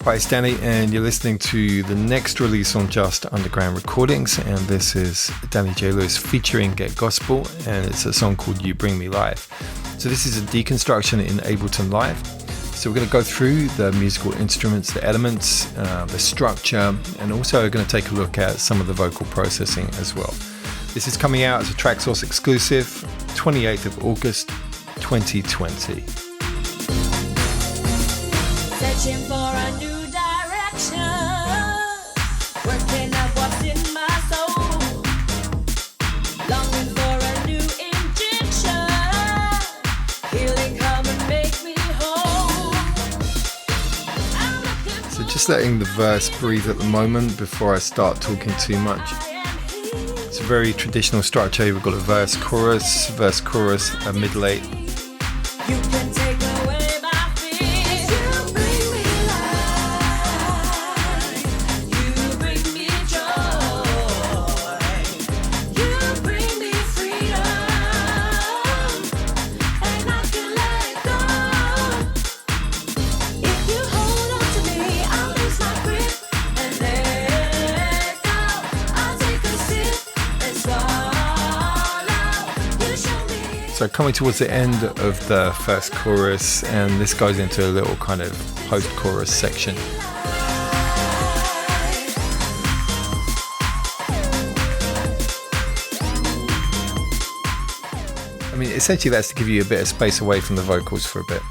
Hi, it's Danny, and you're listening to the next release on Just Underground Recordings, and this is Danny J. Lewis featuring Get Gospel, and it's a song called You Bring Me Life. So this is a deconstruction in Ableton Live. So we're going to go through the musical instruments, the elements, the structure, and also we're going to take a look at some of the vocal processing as well. This is coming out as a Traxsource exclusive, 28th of August, 2020. Searching for a new direction, working out what's in my soul, longing for a new injection, healing come and make me whole. So just letting the verse breathe at the moment before I start talking too much. It's a very traditional structure. We've got a verse, chorus, a middle eight. You can take away my fears. You bring me life. You bring me joy. You bring me freedom. And I can let go. If you hold on to me, I'll lose my grip and let go. I'll take a sip and swallow. You show me. So coming towards the end of the first chorus, and this goes into a little kind of post-chorus section. I mean, essentially that's to give you a bit of space away from the vocals for a bit.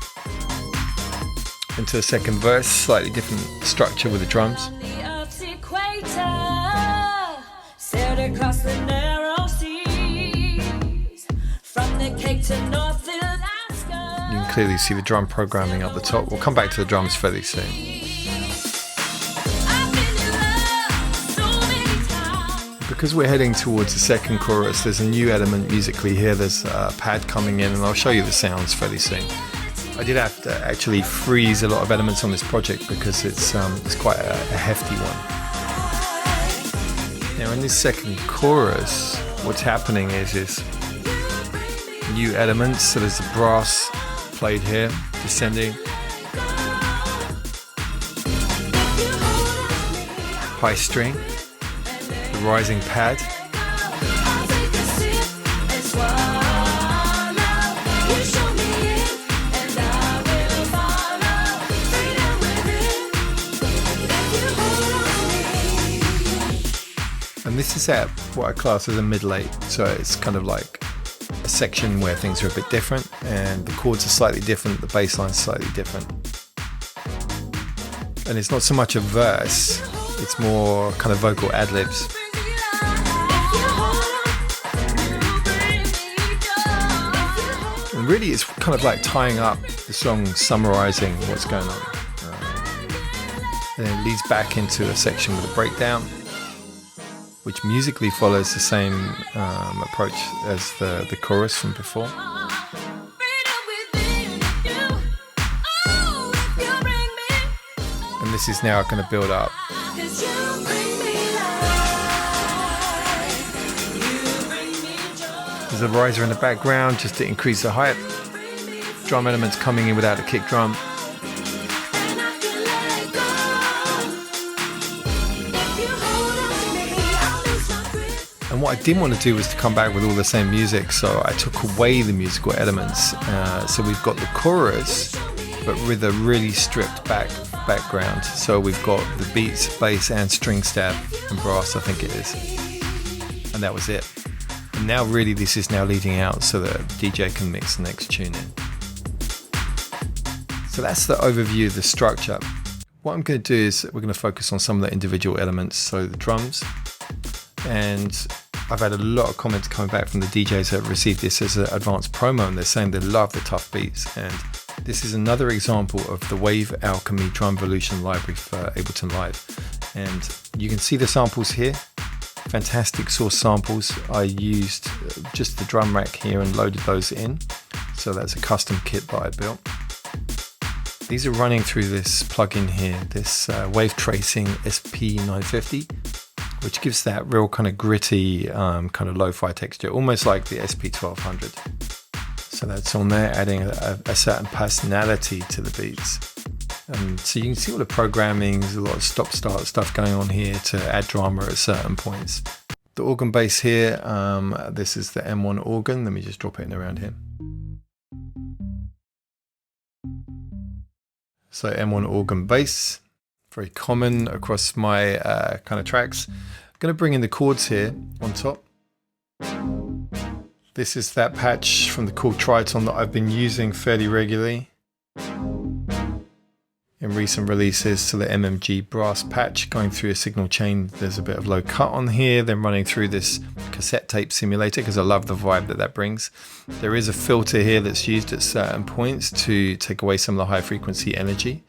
Into a second verse, slightly different structure with the drums. On the Earth's equator, sailed across the narrow seas, from the Cape to North Alaska. You can clearly see the drum programming up the top. We'll come back to the drums fairly soon. I've been in love so many times. Because we're heading towards the second chorus, there's a new element musically here. There's a pad coming in, and I'll show you the sounds fairly soon. I did have to actually freeze a lot of elements on this project because it's quite a hefty one. Now in this second chorus, what's happening is new elements. So there's the brass played here, descending. High string, the rising pad. I'll take a sip and swallow. You show me it, and I will follow. Freedom within. If you hold on to me. And this is at what I class as a middle eight. So it's kind of like a section where things are a bit different and the chords are slightly different, the bass line's slightly different. And it's not so much a verse, it's more kind of vocal ad-libs. And really it's kind of like tying up the song, summarizing what's going on. And then it leads back into a section with a breakdown, which musically follows the same approach as the chorus from before. And this is now going to build up. There's a riser in the background just to increase the height. Drum elements coming in without a kick drum. And what I didn't want to do was to come back with all the same music, so I took away the musical elements. So we've got the chorus, but with a really stripped background. So we've got the beats, bass, and string stab and brass, I think it is. And that was it. And now really this is now leading out so that DJ can mix the next tune in. So that's the overview of the structure. What I'm going to do is we're going to focus on some of the individual elements, so the drums. And I've had a lot of comments coming back from the DJs that have received this as an advanced promo, and they're saying they love the tough beats. And this is another example of the Wave Alchemy Drumvolution library for Ableton Live. And you can see the samples here. Fantastic source samples. I used just the drum rack here and loaded those in. So that's a custom kit that I built. These are running through this plugin here, this Wave Tracing SP950. Which gives that real kind of gritty, kind of lo-fi texture, almost like the SP1200. So that's on there, adding a certain personality to the beats. And so you can see all the programming, there's a lot of stop-start stuff going on here to add drama at certain points. The organ bass here, this is the M1 organ. Let me just drop it in around here. So M1 organ bass, very common across my kind of tracks. I'm going to bring in the chords here on top. This is that patch from the chord Triton that I've been using fairly regularly in recent releases. So the MMG brass patch going through a signal chain. There's a bit of low cut on here, then running through this cassette tape simulator because I love the vibe that brings. There is a filter here that's used at certain points to take away some of the high frequency energy.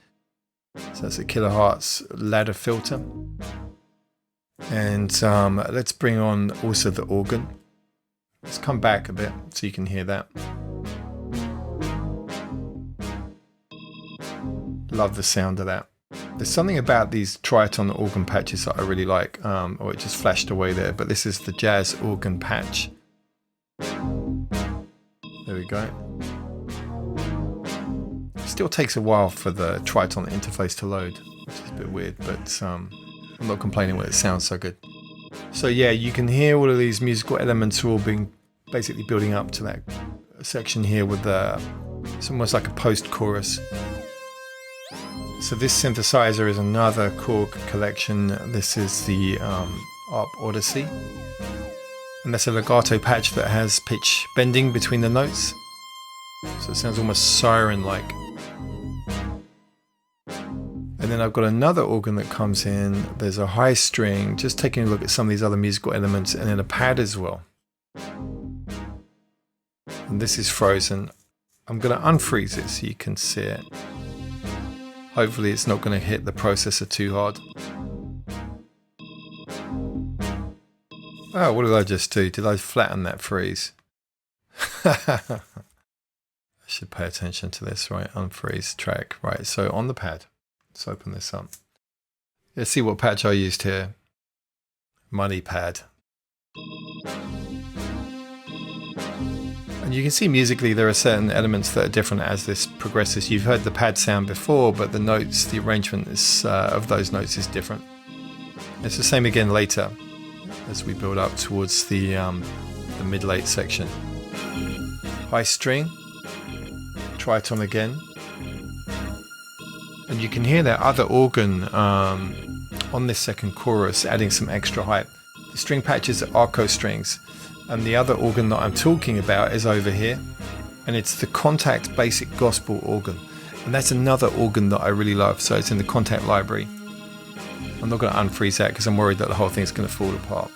So that's a kilohertz ladder filter. And let's bring on also the organ. Let's come back a bit so you can hear that. Love the sound of that. There's something about these Triton organ patches that I really like. Oh, it just flashed away there, but this is the jazz organ patch. There we go. Still takes a while for the Triton interface to load, which is a bit weird, but I'm not complaining when it sounds so good. So yeah, you can hear all of these musical elements are all being basically building up to that section here with it's almost like a post-chorus. So this synthesizer is another chord collection. This is the ARP Odyssey. And that's a legato patch that has pitch bending between the notes. So it sounds almost siren-like. And then I've got another organ that comes in. There's a high string, just taking a look at some of these other musical elements, and then a pad as well. And this is frozen. I'm going to unfreeze it so you can see it. Hopefully it's not going to hit the processor too hard. Oh, what did I just do? Did I flatten that freeze? I should pay attention to this, right? Unfreeze track. Right, so on the pad. Let's open this up. Let's see what patch I used here. Money pad. And you can see musically there are certain elements that are different as this progresses. You've heard the pad sound before, but the notes, the arrangement of those notes is different. It's the same again later as we build up towards the mid-late section. High string, Triton again. And you can hear that other organ on this second chorus adding some extra hype. The string patches are arco strings, and the other organ that I'm talking about is over here, and it's the Contact Basic Gospel organ, and that's another organ that I really love. So it's in the Contact library. I'm not going to unfreeze that because I'm worried that the whole thing's going to fall apart.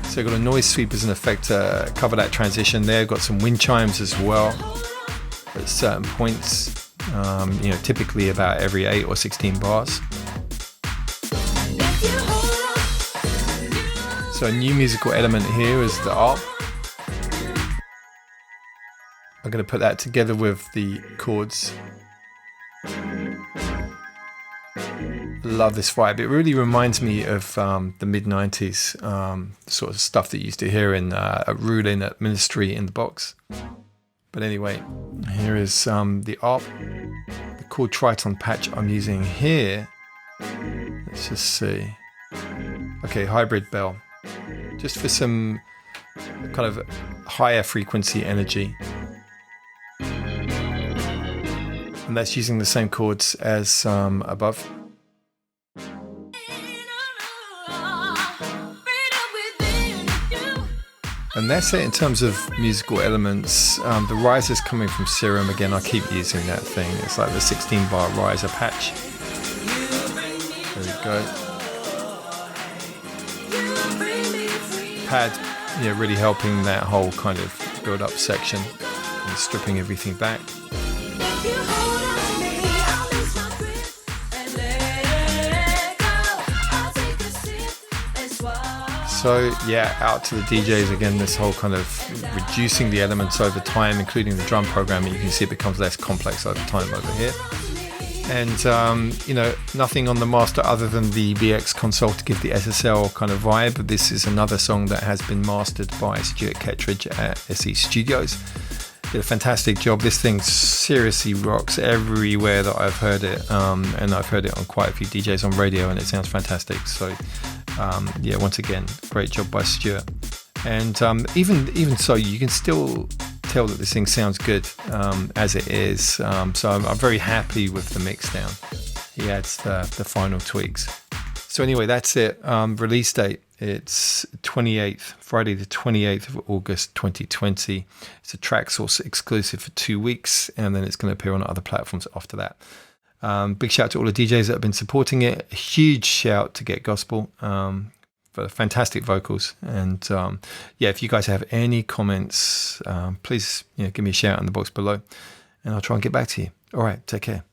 So I've got a noise sweep as an effect to cover that transition there. Got some wind chimes as well at certain points, typically about every 8 or 16 bars. So a new musical element here is the ARP. I'm going to put that together with the chords. Love this vibe. It really reminds me of the mid-90s sort of stuff that you used to hear in at Rulin at Ministry in the Box. But anyway, here is the ARP, the chord Triton patch I'm using here. Let's just see. Okay, hybrid bell. Just for some kind of higher frequency energy. And that's using the same chords as above. And that's it in terms of musical elements. The riser's coming from Serum again. I keep using that thing. It's like the 16 bar riser patch. There we go. Pad, really helping that whole kind of build up section and stripping everything back. So yeah, out to the DJs again, this whole kind of reducing the elements over time, including the drum programming. You can see it becomes less complex over time over here. And, nothing on the master other than the VX console to give the SSL kind of vibe. This is another song that has been mastered by Stuart Kettridge at SE Studios. Did a fantastic job. This thing seriously rocks everywhere that I've heard it. And I've heard it on quite a few DJs on radio, and it sounds fantastic. So, once again, great job by Stuart. And even so, you can still tell that this thing sounds good as it is. So I'm very happy with the mix down. He adds the final tweaks. So anyway, that's it. Release date, it's Friday the 28th of August 2020. It's a Traxsource exclusive for 2 weeks, and then it's going to appear on other platforms after that. Big shout out to all the DJs that have been supporting it. A huge shout to Get Gospel for fantastic vocals. And if you guys have any comments, please give me a shout in the box below, and I'll try and get back to you. All right, take care.